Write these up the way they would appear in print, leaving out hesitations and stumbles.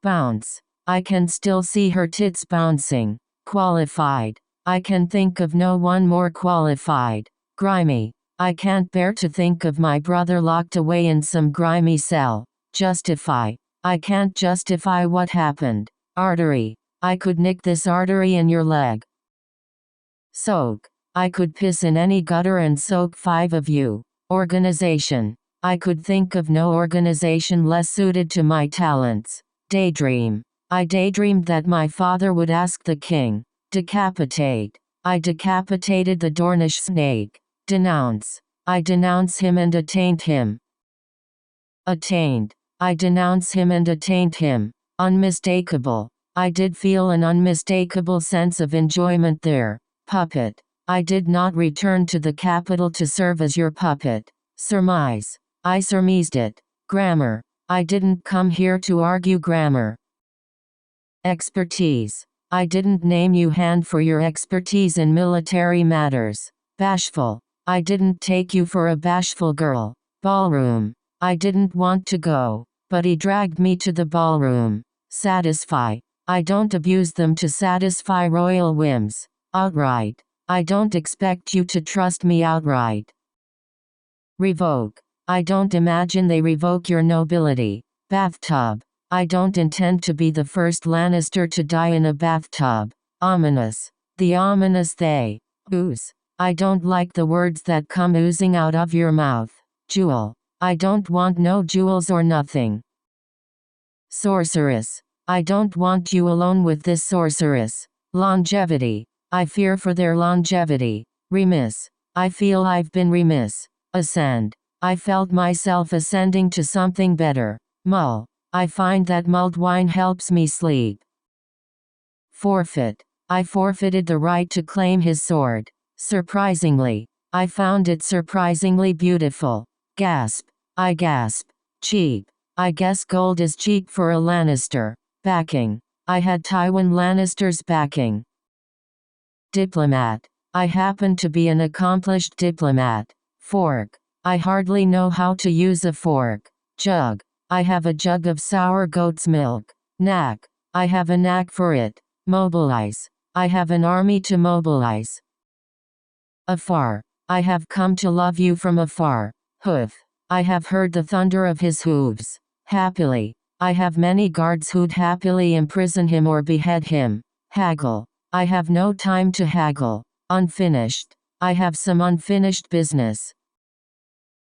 Bounce. I can still see her tits bouncing. Qualified. I can think of no one more qualified. Grimy. I can't bear to think of my brother locked away in some grimy cell. Justify. I can't justify what happened. Artery. I could nick this artery in your leg. Soak. I could piss in any gutter and soak 5 of you. Organization. I could think of no organization less suited to my talents. Daydream. I daydreamed that my father would ask the king. Decapitate. I decapitated the Dornish snake. Denounce. I denounce him and attained him. Attained. I denounce him and attained him. Unmistakable. I did feel an unmistakable sense of enjoyment there. Puppet. I did not return to the capital to serve as your puppet. Surmise. I surmised it. Grammar. I didn't come here to argue grammar. Expertise. I didn't name you hand for your expertise in military matters. Bashful. I didn't take you for a bashful girl. Ballroom. I didn't want to go, but he dragged me to the ballroom. Satisfy. I don't abuse them to satisfy royal whims. Outright. I don't expect you to trust me outright. Revoke. I don't imagine they revoke your nobility. Bathtub. I don't intend to be the first Lannister to die in a bathtub. Ominous. The ominous they. Ooze. I don't like the words that come oozing out of your mouth. Jewel. I don't want no jewels or nothing. Sorceress. I don't want you alone with this sorceress. Longevity. I fear for their longevity. Remiss. I feel I've been remiss. Ascend. I felt myself ascending to something better. Mull. I find that mulled wine helps me sleep. Forfeit. I forfeited the right to claim his sword. Surprisingly. I found it surprisingly beautiful. Gasp. I gasp. Cheap. I guess gold is cheap for a Lannister. Backing. I had Tywin Lannister's backing. Diplomat. I happen to be an accomplished diplomat. Fork. I hardly know how to use a fork. Jug. I have a jug of sour goat's milk. Knack. I have a knack for it. Mobilize. I have an army to mobilize. Afar. I have come to love you from afar. Hoof. I have heard the thunder of his hooves. Happily. I have many guards who'd happily imprison him or behead him. Haggle. I have no time to haggle. Unfinished. I have some unfinished business.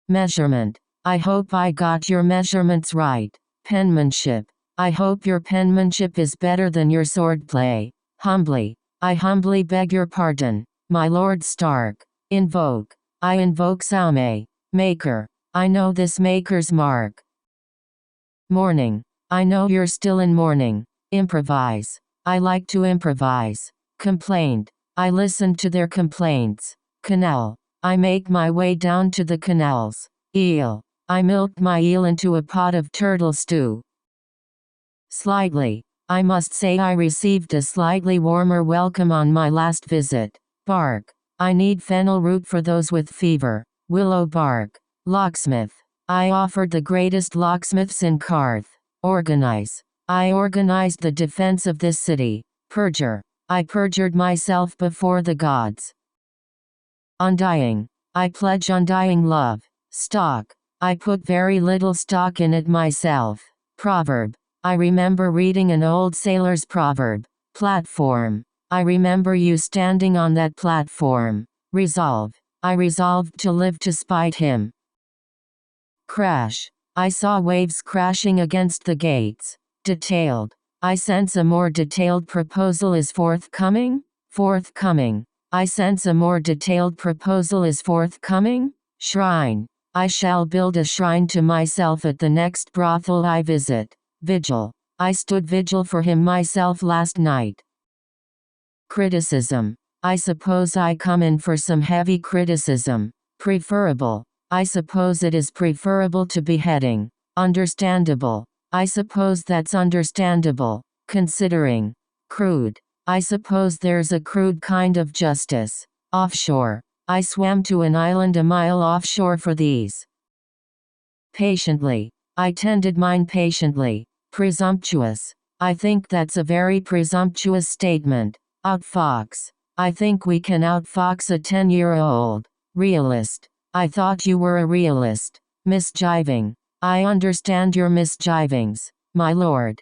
Measurement. I hope I got your measurements right. Penmanship. I hope your penmanship is better than your swordplay. Humbly. I humbly beg your pardon, my Lord Stark. Invoke. I invoke Saume. Maker. I know this maker's mark. Mourning. I know you're still in mourning. Improvise. I like to improvise. Complaint. I listen to their complaints. Canal. I make my way down to the canals. Eel. I milked my eel into a pot of turtle stew. Slightly. I must say I received a slightly warmer welcome on my last visit. Bark. I need fennel root for those with fever. Willow bark. Locksmith. I offered the greatest locksmiths in Karth. Organize. I organized the defense of this city. Perjure. I perjured myself before the gods. Undying. I pledge undying love. Stock. I put very little stock in it myself. Proverb. I remember reading an old sailor's proverb. Platform. I remember you standing on that platform. Resolve. I resolved to live to spite him. Crash. I saw waves crashing against the gates. Detailed. I sense a more detailed proposal is forthcoming? Forthcoming. I sense a more detailed proposal is forthcoming? Shrine. I shall build a shrine to myself at the next brothel I visit. Vigil. I stood vigil for him myself last night. Criticism. I suppose I come in for some heavy criticism. Preferable. I suppose it is preferable to beheading. Understandable. I suppose that's understandable. Considering. Crude. I suppose there's a crude kind of justice. Offshore. I swam to an island a mile offshore for these. Patiently. I tended mine patiently. Presumptuous. I think that's a very presumptuous statement. Outfox. I think we can outfox a 10-year-old. Realist. I thought you were a realist. Misjiving. I understand your misjivings, my lord.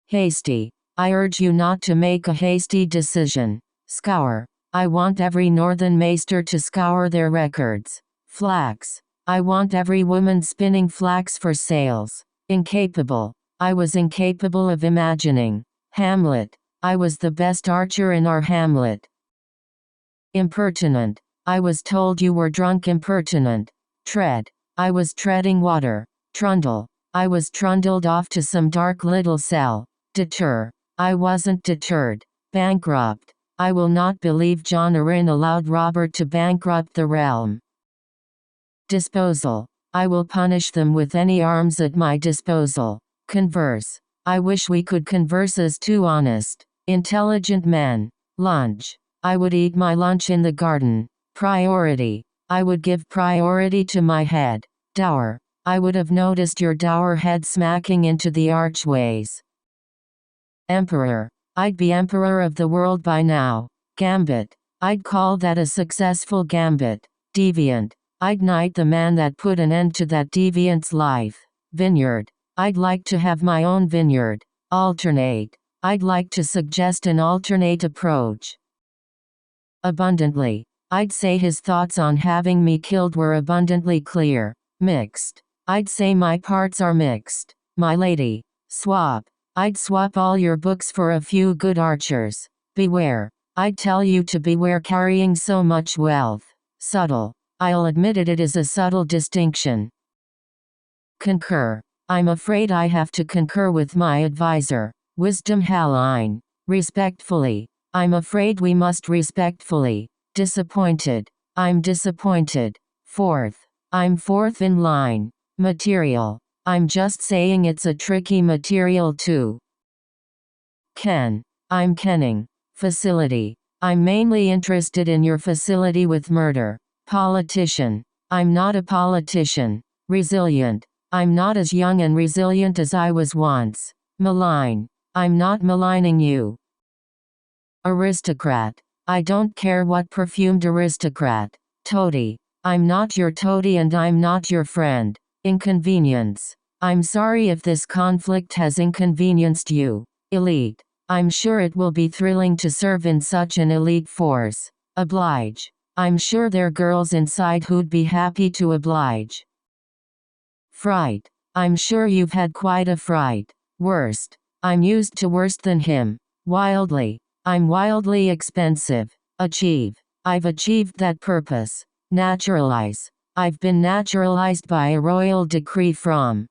Hasty. I urge you not to make a hasty decision. Scour. I want every northern maester to scour their records. Flax. I want every woman spinning flax for sales. Incapable. I was incapable of imagining. Hamlet. I was the best archer in our Hamlet. Impertinent. I was told you were drunk. Impertinent. Tread. I was treading water. Trundle. I was trundled off to some dark little cell. Deter. I wasn't deterred. Bankrupt. I will not believe John Arryn allowed Robert to bankrupt the realm. Disposal. I will punish them with any arms at my disposal. Converse. I wish we could converse as two honest, intelligent men. Lunch. I would eat my lunch in the garden. Priority. I would give priority to my head. Dower. I would have noticed your dour head smacking into the archways. Emperor. I'd be emperor of the world by now. Gambit. I'd call that a successful gambit. Deviant. I'd knight the man that put an end to that deviant's life. Vineyard. I'd like to have my own vineyard. Alternate. I'd like to suggest an alternate approach. Abundantly. I'd say his thoughts on having me killed were abundantly clear. Mixed. I'd say my parts are mixed. My lady. Swap. I'd swap all your books for a few good archers. Beware. I'd tell you to beware carrying so much wealth. Subtle. I'll admit it is a subtle distinction. Concur. I'm afraid I have to concur with my advisor. Wisdom Halline. Respectfully. I'm afraid we must respectfully. Disappointed. I'm disappointed. Fourth. I'm fourth in line. Material. I'm just saying it's a tricky material too. Ken. I'm kenning. Facility. I'm mainly interested in your facility with murder. Politician. I'm not a politician. Resilient. I'm not as young and resilient as I was once. Malign. I'm not maligning you. Aristocrat. I don't care what perfumed aristocrat. Toady. I'm not your toady and I'm not your friend. Inconvenience. I'm sorry if this conflict has inconvenienced you. Elite. I'm sure it will be thrilling to serve in such an elite force. Oblige. I'm sure there are girls inside who'd be happy to oblige. Fright. I'm sure you've had quite a fright. Worst. I'm used to worse than him. Wildly. I'm wildly expensive. Achieve. I've achieved that purpose. Naturalize. I've been naturalized by a royal decree from.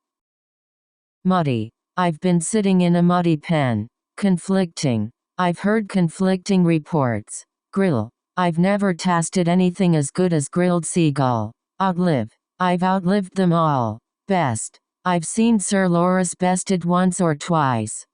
Muddy. I've been sitting in a muddy pen. Conflicting. I've heard conflicting reports. Grill. I've never tasted anything as good as grilled seagull. Outlive. I've outlived them all. Best. I've seen Sir Loras bested once or twice.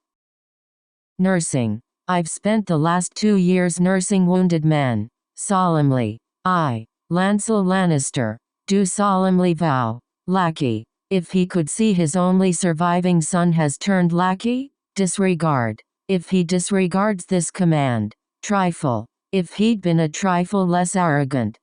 Nursing. I've spent the last 2 years nursing wounded men. Solemnly. I, Lancel Lannister, do solemnly vow. Lackey. If he could see his only surviving son has turned lackey, disregard. If he disregards this command, trifle. If he'd been a trifle less arrogant.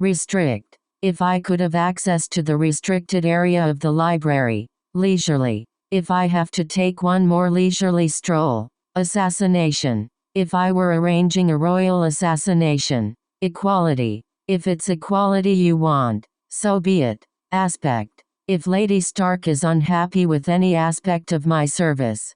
Restrict. If I could have access to the restricted area of the library. Leisurely. If I have to take one more leisurely stroll. Assassination. If I were arranging a royal assassination. Equality. If it's equality you want, so be it. Aspect. If Lady Stark is unhappy with any aspect of my service.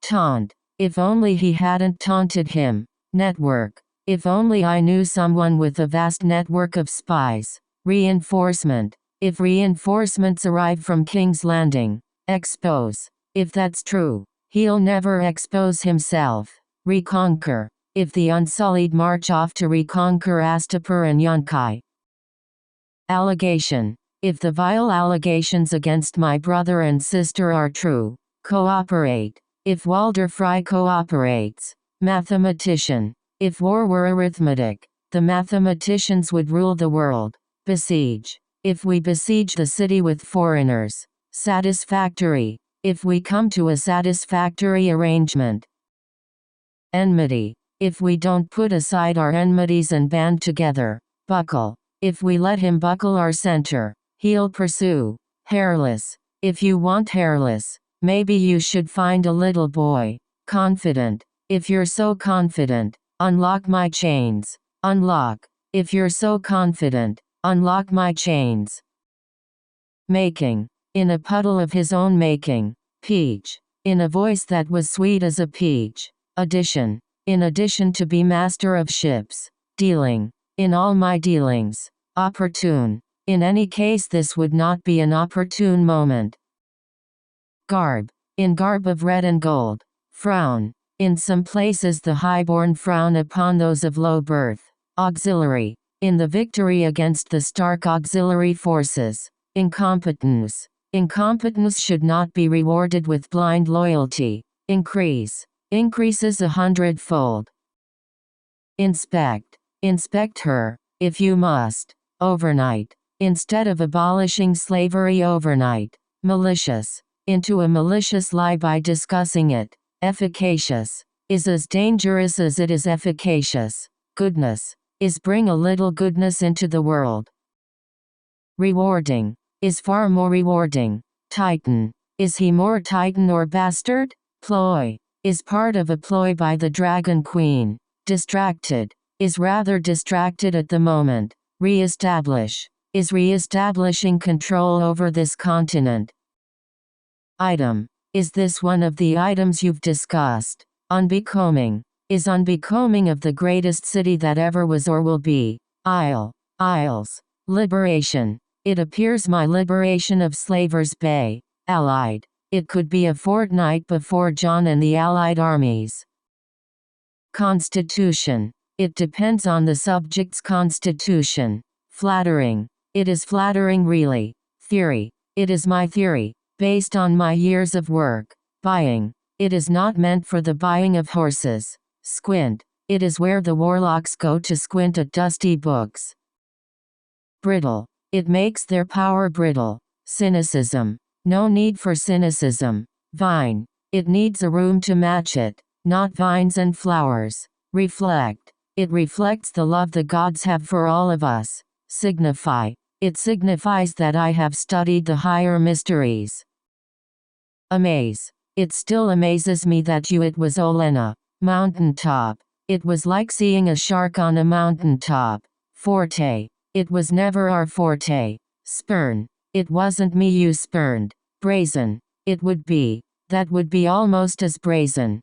Taunt. If only he hadn't taunted him. Network. If only I knew someone with a vast network of spies. Reinforcement. If reinforcements arrive from King's Landing. Expose. If that's true, he'll never expose himself. Reconquer. If the Unsullied march off to reconquer Astapor and Yunkai. Allegation. If the vile allegations against my brother and sister are true. Cooperate. If Walder Frye cooperates. Mathematician. If war were arithmetic, the mathematicians would rule the world. Besiege. If we besiege the city with foreigners. Satisfactory. if we come to a satisfactory arrangement. Enmity, if we don't put aside our enmities and band together. Buckle, if we let him buckle our center, he'll pursue. Hairless, if you want hairless, maybe you should find a little boy. Confident, if you're so confident, unlock my chains. Unlock, if you're so confident, unlock my chains. Making, in a puddle of his own making. Peach, in a voice that was sweet as a peach. Addition, in addition to be master of ships. Dealing, in all my dealings. Opportune, in any case this would not be an opportune moment. Garb, in garb of red and gold. Frown, in some places the highborn frown upon those of low birth. Auxiliary, in the victory against the stark auxiliary forces. Incompetence, incompetence should not be rewarded with blind loyalty. Increase, increases 100-fold. Inspect, inspect her, if you must. Overnight, instead of abolishing slavery overnight. Malicious, into a malicious lie by discussing it. Efficacious, is as dangerous as it is efficacious. Goodness, is bring a little goodness into the world. Rewarding, is far more rewarding. Titan, is he more Titan or bastard? Ploy, is part of a ploy by the Dragon Queen. Distracted, is rather distracted at the moment. Re-establish, is re-establishing control over this continent. Item, is this one of the items you've discussed? Unbecoming, is unbecoming of the greatest city that ever was or will be. Isle, isles. Liberation, it appears my liberation of Slavers Bay. Allied, it could be a fortnight before John and the Allied armies. Constitution, it depends on the subject's constitution. Flattering, it is flattering really. Theory, it is my theory, based on my years of work. Buying, it is not meant for the buying of horses. Squint, it is where the warlocks go to squint at dusty books. Brittle, it makes their power brittle. Cynicism, no need for cynicism. Vine, it needs a room to match it, not vines and flowers. Reflect, it reflects the love the gods have for all of us. Signify, it signifies that I have studied the higher mysteries. Amaze, it still amazes me that it was Olena. Mountaintop, it was like seeing a shark on a mountaintop. Forte, it was never our forte. Spurn, it wasn't me you spurned. Brazen, it would be, that would be almost as brazen.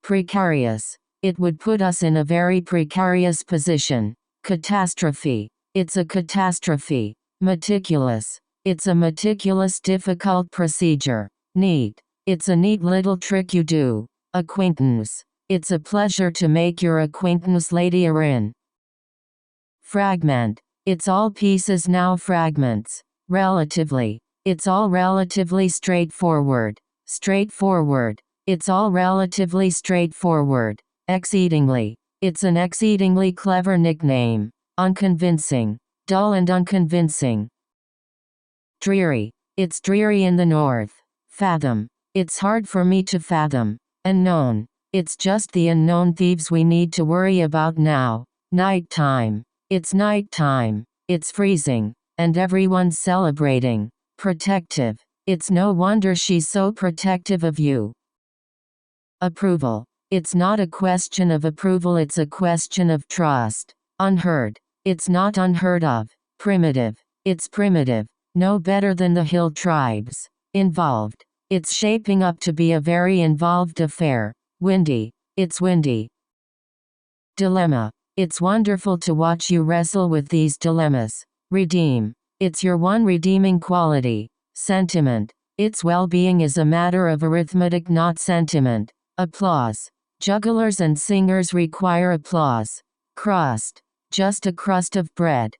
Precarious, it would put us in a very precarious position. Catastrophe, it's a catastrophe. Meticulous, it's a meticulous difficult procedure. Neat, it's a neat little trick you do. Acquaintance, it's a pleasure to make your acquaintance Lady Erin. Fragment, it's all pieces now fragments. Relatively, it's all relatively straightforward. Straightforward, it's all relatively straightforward. Exceedingly, it's an exceedingly clever nickname. Unconvincing, dull and unconvincing. Dreary, it's dreary in the north. Fathom, it's hard for me to fathom. Unknown, it's just the unknown thieves we need to worry about now. Nighttime, it's nighttime, it's freezing, and everyone's celebrating. Protective, it's no wonder she's so protective of you. Approval, it's not a question of approval, it's a question of trust. Unheard, it's not unheard of. Primitive, it's primitive, no better than the hill tribes. Involved, it's shaping up to be a very involved affair. Windy, it's windy. Dilemma, it's wonderful to watch you wrestle with these dilemmas. Redeem, it's your one redeeming quality. Sentiment, its well-being is a matter of arithmetic, not sentiment. Applause, jugglers and singers require applause. Crust, just a crust of bread.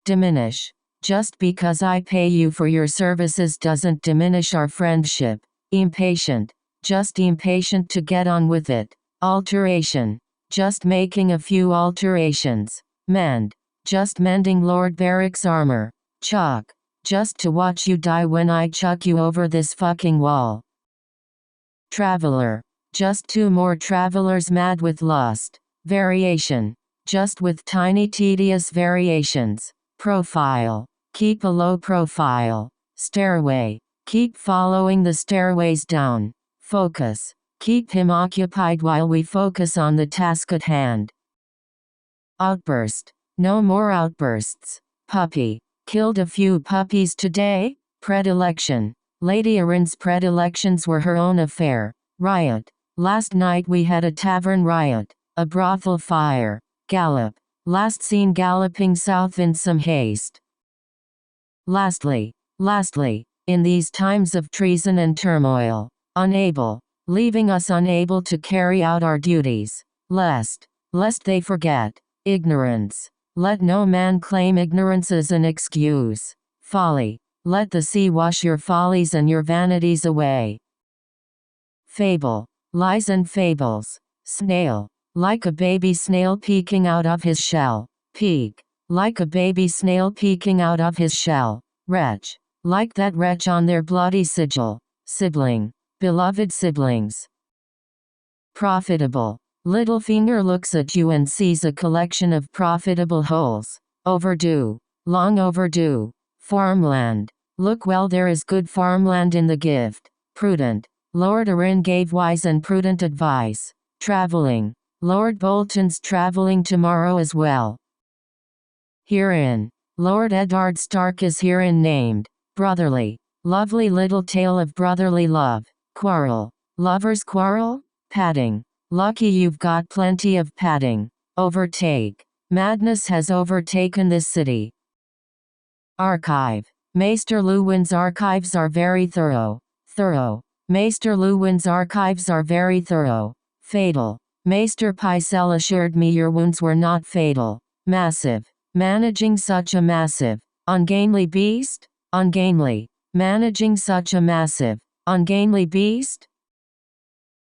Diminish, just because I pay you for your services doesn't diminish our friendship. Impatient, just impatient to get on with it. Alteration, just making a few alterations. Mend, just mending Lord Barrick's armor. Chalk, just to watch you die when I chuck you over this fucking wall. Traveler. Just 2 more travelers mad with lust. Variation. Just with tiny tedious variations. Profile. Keep a low profile. Stairway. Keep following the stairways down. Focus. Keep him occupied while we focus on the task at hand. Outburst. No more outbursts. Puppy. Killed a few puppies today. Predilection. Lady Erin's predilections were her own affair. Riot. Last night we had a tavern riot. A brothel fire. Gallop. Last seen galloping south in some haste. Lastly, in these times of treason and turmoil, leaving us unable to carry out our duties, lest they forget, ignorance. Let no man claim ignorance as an excuse. Folly. Let the sea wash your follies and your vanities away. Fable. Lies and fables. Snail. Like a baby snail peeking out of his shell. Peak. Like a baby snail peeking out of his shell. Wretch. Like that wretch on their bloody sigil. Sibling. Beloved siblings. Profitable. Littlefinger looks at you and sees a collection of profitable holes. Overdue. Long overdue. Farmland. Look well, there is good farmland in the gift. Prudent. Lord Arryn gave wise and prudent advice. Traveling. Lord Bolton's traveling tomorrow as well. Herein. Lord Eddard Stark is herein named. Brotherly. Lovely little tale of brotherly love. Quarrel. Lovers quarrel? Padding. Lucky you've got plenty of padding. Overtake. Madness has overtaken this city. Archive. Maester Luwin's archives are very thorough. Maester Luwin's archives are very thorough. Fatal. Maester Pycelle assured me your wounds were not fatal. Massive. Managing such a massive, ungainly beast? Ungainly. Managing such a massive, ungainly beast?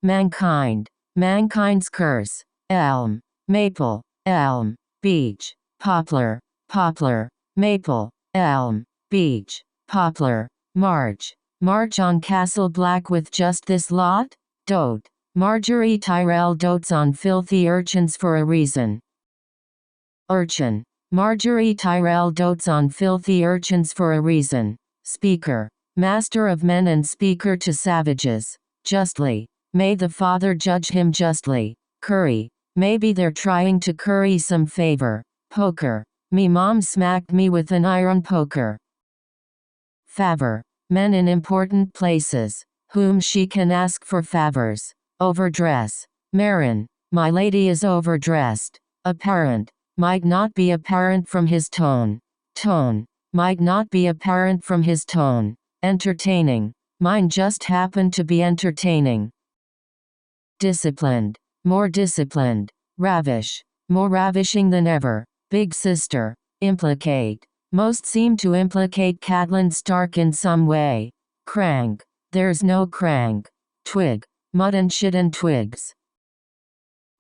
Mankind. Mankind's curse. Elm. Maple. Elm. Beech. Poplar. Poplar. Maple. Elm. Beech. Poplar. March. March on Castle Black with just this lot? Dote. Marjorie Tyrell dotes on filthy urchins for a reason. Urchin. Marjorie Tyrell dotes on filthy urchins for a reason. Speaker. Master of men and speaker to savages. Justly. May the Father judge him justly. Curry. Maybe they're trying to curry some favor. Poker. Me mom smacked me with an iron poker. Favor. Men in important places, whom she can ask for favors. Overdress. Marin. My lady is overdressed. Apparent. Might not be apparent from his tone. Tone. Might not be apparent from his tone. Entertaining. Mine just happened to be entertaining. Disciplined. More disciplined. Ravish. More ravishing than ever. Big sister. Implicate. Most seem to implicate Catelyn Stark in some way. Crank. There's no crank. Twig. Mud and shit and twigs.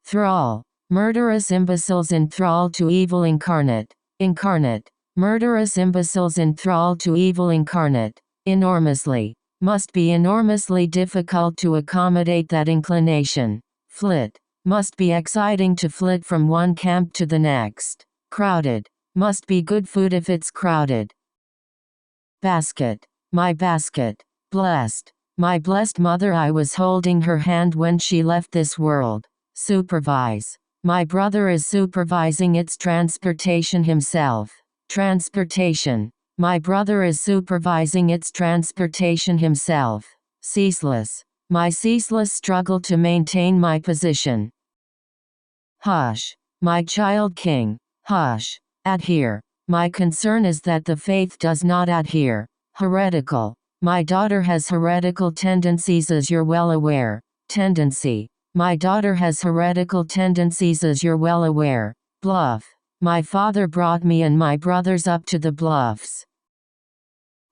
Thrall. Murderous imbeciles in thrall to evil incarnate. Incarnate. Murderous imbeciles in thrall to evil incarnate. Enormously. Must be enormously difficult to accommodate that inclination. Flit. Must be exciting to flit from one camp to the next. Crowded. Must be good food if it's crowded. Basket. My basket. Blessed. My blessed mother, I was holding her hand when she left this world. Supervise. My brother is supervising its transportation himself. Transportation. My brother is supervising its transportation himself. Ceaseless. My ceaseless struggle to maintain my position. Hush. My child king. Hush. Adhere. My concern is that the faith does not adhere. Heretical. My daughter has heretical tendencies, as you're well aware. Tendency. My daughter has heretical tendencies, as you're well aware. Bluff. My father brought me and my brothers up to the bluffs.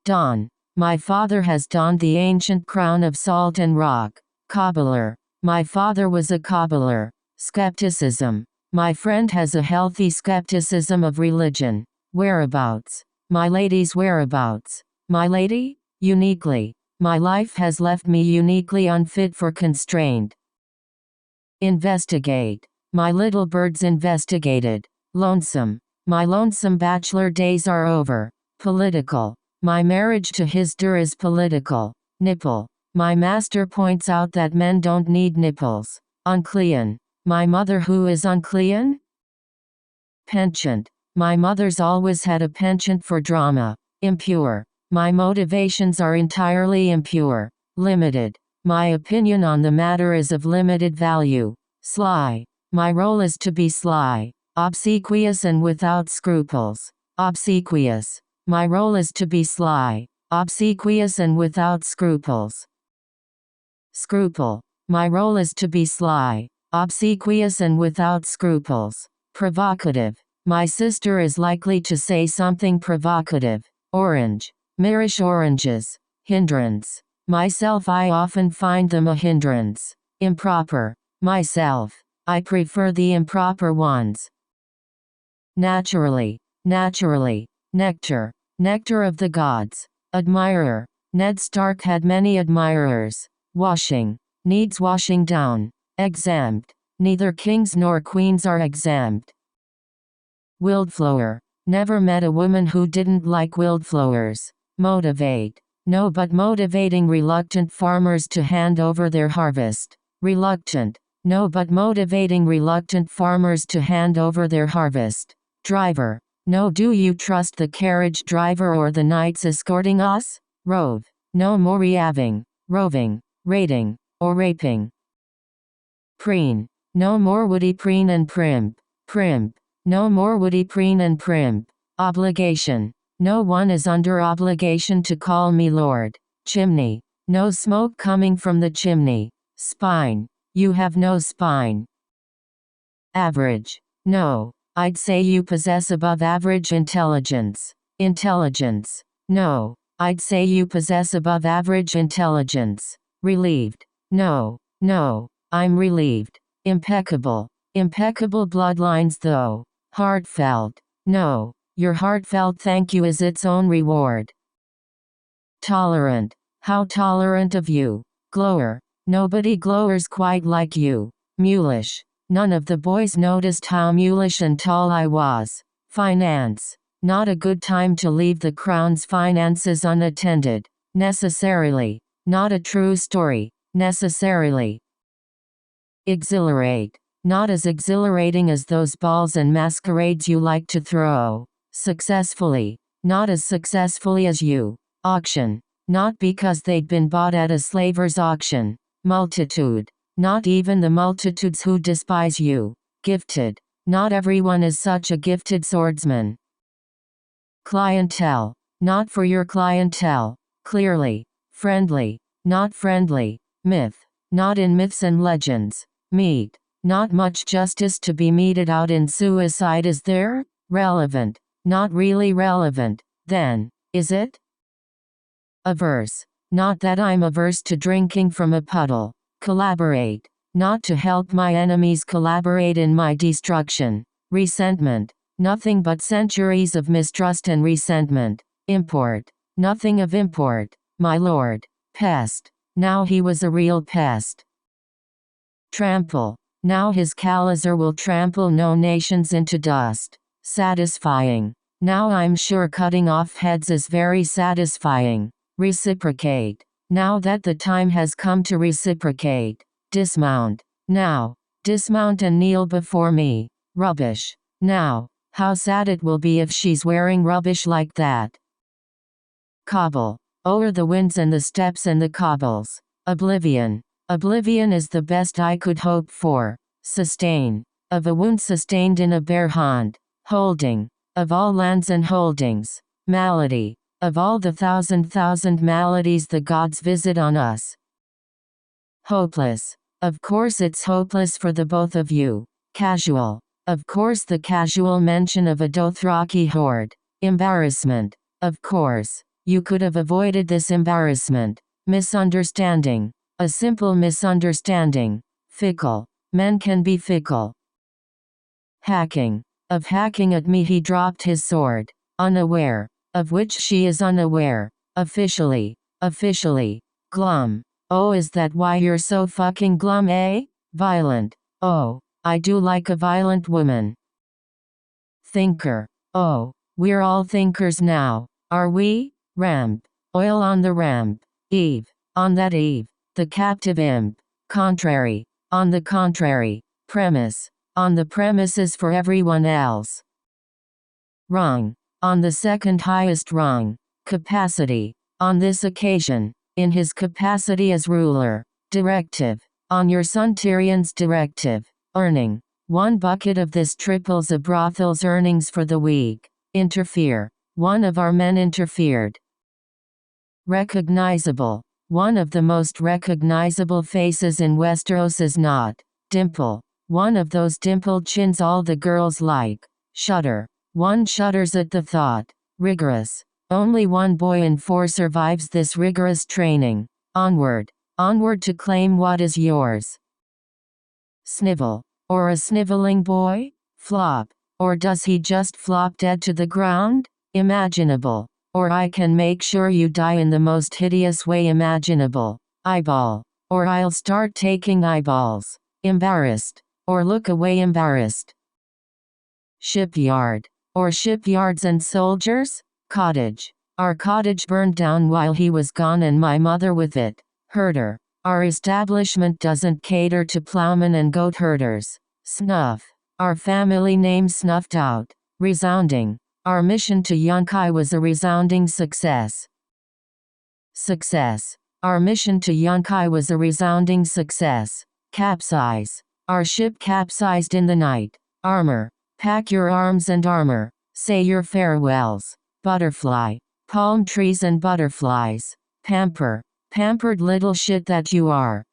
Don. My father has donned the ancient crown of salt and rock. Cobbler. My father was a cobbler. Skepticism. My friend has a healthy skepticism of religion. Whereabouts. My lady's whereabouts. My lady? Uniquely. My life has left me uniquely unfit for constraint. Investigate. My little birds investigated. Lonesome. My lonesome bachelor days are over. Political. My marriage to his der is political. Nipple. My master points out that men don't need nipples. Unclean. My mother who is unclean? Penchant. My mother's always had a penchant for drama. Impure. My motivations are entirely impure. Limited. My opinion on the matter is of limited value. Sly. My role is to be sly. Obsequious and without scruples. Obsequious. My role is to be sly. Obsequious and without scruples. Scruple. My role is to be sly. Obsequious and without scruples. Provocative. My sister is likely to say something provocative. Orange. Mirish oranges. Hindrance. Myself I often find them a hindrance. Improper. Myself. I prefer the improper ones. Naturally. Naturally. Nectar. Nectar of the gods. Admirer. Ned Stark had many admirers. Washing. Needs washing down. Exempt. Neither kings nor queens are exempt. Wildflower. Never met a woman who didn't like wildflowers. Motivate. No, but motivating reluctant farmers to hand over their harvest. Reluctant. No, but motivating reluctant farmers to hand over their harvest. Driver. No, do you trust the carriage driver or the knights escorting us? Rove. No more roving, raiding, or raping. Preen. No more woody preen and primp. No more woody preen and primp. Obligation. No one is under obligation to call me lord. Chimney. No smoke coming from the chimney. Spine. You have no spine. Average. No. I'd say you possess above average intelligence. Intelligence. No. I'd say you possess above average intelligence. Relieved. No. I'm relieved. Impeccable. Impeccable bloodlines though. Heartfelt. No. Your heartfelt thank you is its own reward. Tolerant. How tolerant of you. Glower. Nobody glowers quite like you. Mulish. None of the boys noticed how mulish and tall I was. Finance. Not a good time to leave the crown's finances unattended. Necessarily. Not a true story. Necessarily. Exhilarate. Not as exhilarating as those balls and masquerades you like to throw. Successfully. Not as successfully as you. Auction. Not because they'd been bought at a slaver's auction. Multitude. Not even the multitudes who despise you. Gifted. Not everyone is such a gifted swordsman. Clientele. Not for your clientele. Clearly. Friendly. Not friendly. Myth. Not in myths and legends. Meet. Not much justice to be meted out in suicide is there? Relevant. Not really relevant, then, is it? Averse. Not that I'm averse to drinking from a puddle. Collaborate. Not to help my enemies collaborate in my destruction. Resentment. Nothing but centuries of mistrust and resentment. Import. Nothing of import, my lord. Pest. Now he was a real pest. Trample. Now his calizer will trample no nations into dust. Satisfying. Now I'm sure cutting off heads is very satisfying. Reciprocate. Now that the time has come to reciprocate. Dismount. Now. Dismount and kneel before me. Rubbish. Now. How sad it will be if she's wearing rubbish like that. Cobble. O'er the winds and the steps and the cobbles. Oblivion. Oblivion is the best I could hope for. Sustain. Of a wound sustained in a bare hand. Holding. Of all lands and holdings. Malady. Of all the thousand maladies the gods visit on us. Hopeless. Of course it's hopeless for the both of you. Casual. Of course the casual mention of a Dothraki horde. Embarrassment. Of course. You could have avoided this embarrassment. Misunderstanding. A simple misunderstanding. Fickle. Men can be fickle. Hacking. Of hacking at me he dropped his sword. Unaware. of which she is unaware. Officially. Glum. Oh, is that why you're so fucking glum, eh? Violent. Oh, I do like a violent woman. Thinker. Oh, we're all thinkers now, are we? Ramp. Oil on the ramp. Eve. On that eve. The captive imp. Contrary. On the contrary. Premise. On the premises for everyone else. Rung. On the second highest rung. Capacity. On this occasion. In his capacity as ruler. Directive. On your son Tyrion's directive. Earning. 1 bucket of this triples a brothel's earnings for the week. Interfere. One of our men interfered. Recognizable. One of the most recognizable faces in Westeros is not. Dimple. One of those dimpled chins all the girls like. Shudder. One shudders at the thought. Rigorous. Only 1 boy in 4 survives this rigorous training. Onward. Onward to claim what is yours. Snivel. Or a sniveling boy? Flop. Or does he just flop dead to the ground? Imaginable. Or I can make sure you die in the most hideous way imaginable. Eyeball. Or I'll start taking eyeballs. Embarrassed. Or look away embarrassed. Shipyard. Or shipyards and soldiers? Cottage. Our cottage burned down while he was gone and my mother with it. Herder. Our establishment doesn't cater to plowmen and goat herders. Snuff. Our family name snuffed out. Resounding. Our mission to Yunkai was a resounding success. Success. Our mission to Yunkai was a resounding success. Capsize. Our ship capsized in the night. Armor. Pack your arms and armor. Say your farewells. Butterfly. Palm trees and butterflies. Pamper. Pampered little shit that you are.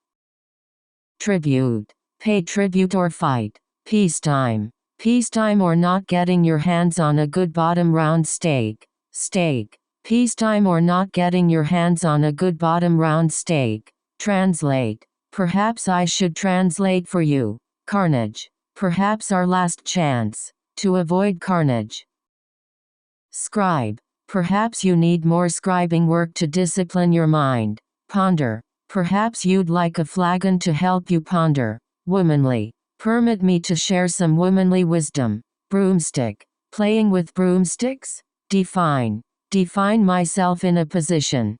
Tribute. Pay tribute or fight. Peacetime. Peacetime or not getting your hands on a good bottom round steak. Steak. Peacetime or not getting your hands on a good bottom round steak. Translate. Perhaps I should translate for you. Carnage. Perhaps our last chance. To avoid carnage. Scribe. Perhaps you need more scribing work to discipline your mind. Ponder. Perhaps you'd like a flagon to help you ponder. Womanly. Permit me to share some womanly wisdom. Broomstick. Playing with broomsticks? Define. Define myself in a position.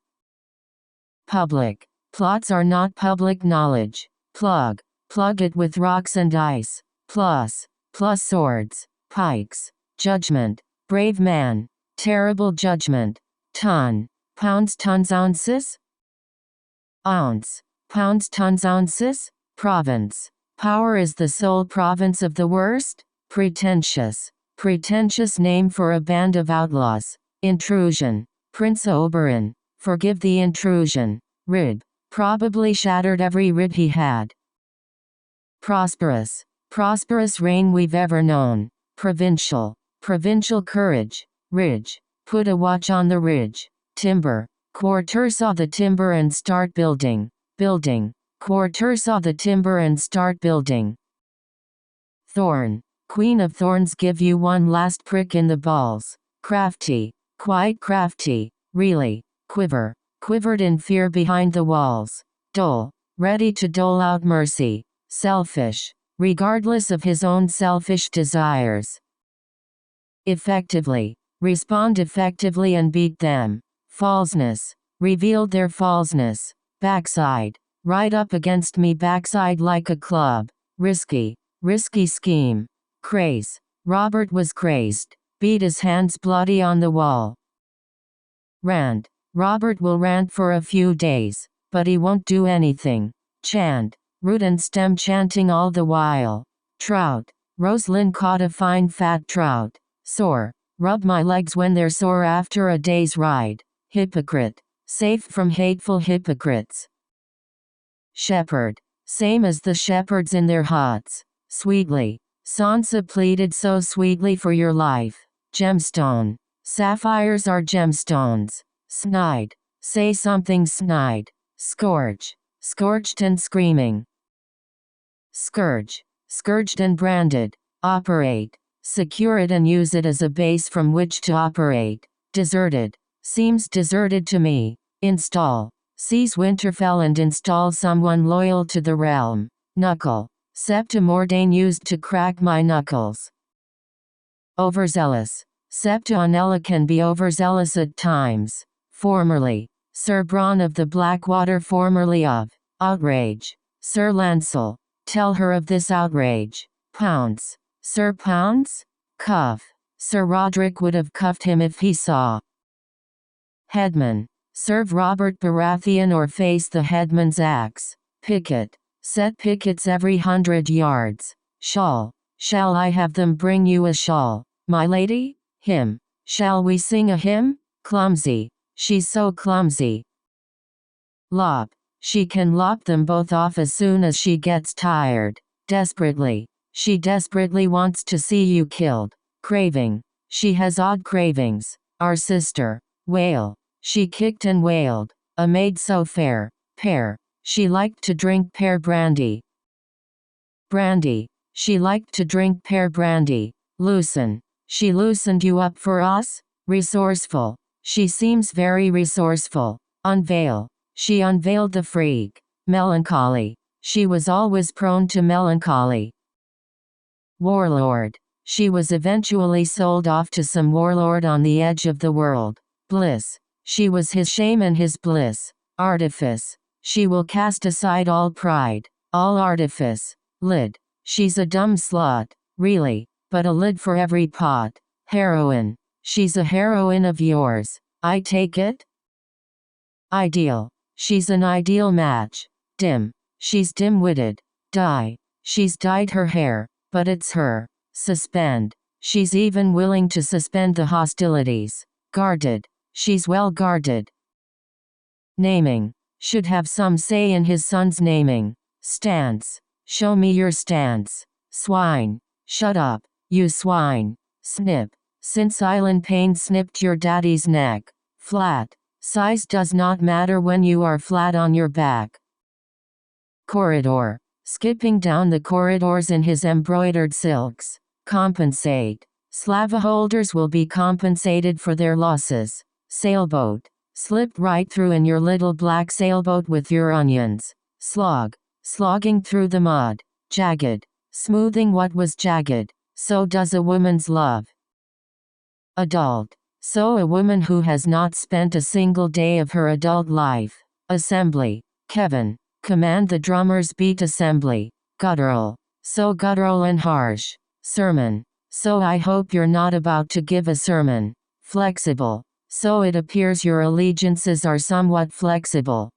Public. Plots are not public knowledge. Plug. Plug it with rocks and ice. Plus. Plus swords. Pikes. Judgment. Brave man. Terrible judgment. Ton. Pounds tons ounces? Ounce. Pounds tons ounces? Province. Power is the sole province of the worst? Pretentious. Pretentious name for a band of outlaws. Intrusion. Prince Oberyn. Forgive the intrusion. Rib. Probably shattered every rib he had. Prosperous. Prosperous reign we've ever known. Provincial. Provincial courage. Ridge. Put a watch on the ridge. Timber. Quarter saw the timber and start building. Building. Quarter saw the timber and start building. Thorn. Queen of thorns give you one last prick in the balls. Crafty. Quite crafty. Really. Quiver. Quivered in fear behind the walls. Dole. Ready to dole out mercy. Selfish. Regardless of his own selfish desires. Effectively. Respond effectively and beat them. Falseness. Revealed their falseness. Backside. Right up against me backside like a club. Risky. Risky scheme. Craze. Robert was crazed. Beat his hands bloody on the wall. Rant. Robert will rant for a few days, but he won't do anything. Chant. Root and stem chanting all the while. Trout. Rosalind caught a fine fat trout. Sore. Rub my legs when they're sore after a day's ride. Hypocrite. Safe from hateful hypocrites. Shepherd. Same as the shepherds in their huts. Sweetly. Sansa pleaded so sweetly for your life. Gemstone. Sapphires are gemstones. Snide. Say something snide. Scourge. Scorched and screaming. Scourge. Scourged and branded. Operate. Secure it and use it as a base from which to operate. Deserted. Seems deserted to me. Install. Seize Winterfell and install someone loyal to the realm. Knuckle. Septa Mordain used to crack my knuckles. Overzealous. Septa Onella can be overzealous at times. Formerly. Sir Bronn of the Blackwater, formerly of outrage. Sir Lancel. Tell her of this outrage. Pounce. Sir Pounce? Cuff. Sir Roderick would have cuffed him if he saw. Headman. Serve Robert Baratheon or face the headman's axe. Picket. Set pickets every 100 yards. Shawl. Shall I have them bring you a shawl, my lady? Hymn. Shall we sing a hymn? Clumsy. She's so clumsy. Lop. She can lop them both off as soon as she gets tired. Desperately. She desperately wants to see you killed. Craving. She has odd cravings. Our sister. Wail. She kicked and wailed. A maid so fair. Pear. She liked to drink pear brandy. Brandy. She liked to drink pear brandy. Loosen. She loosened you up for us? Resourceful. She seems very resourceful. Unveil. She unveiled the freak. Melancholy. She was always prone to melancholy. Warlord. She was eventually sold off to some warlord on the edge of the world. Bliss. She was his shame and his bliss. Artifice. She will cast aside all pride, all artifice. Lid. She's a dumb slut, really, but a lid for every pot. Heroine. She's a heroine of yours, I take it? Ideal. She's an ideal match. Dim. She's dim-witted. Dye. She's dyed her hair, but it's her. Suspend. She's even willing to suspend the hostilities. Guarded. She's well guarded. Naming. Should have some say in his son's naming. Stance. Show me your stance. Swine. Shut up, you swine. Snip. Since Island Pain snipped your daddy's neck. Flat. Size does not matter when you are flat on your back. Corridor. Skipping down the corridors in his embroidered silks. Compensate. Slaveholders will be compensated for their losses. Sailboat. Slipped right through in your little black sailboat with your onions. Slog. Slogging through the mud. Jagged. Smoothing what was jagged. So does a woman's love. Adult. So a woman who has not spent a single day of her adult life. Assembly. Kevin. Command the drummers beat assembly. Guttural. So guttural and harsh. Sermon. So I hope you're not about to give a sermon. Flexible. So it appears your allegiances are somewhat flexible.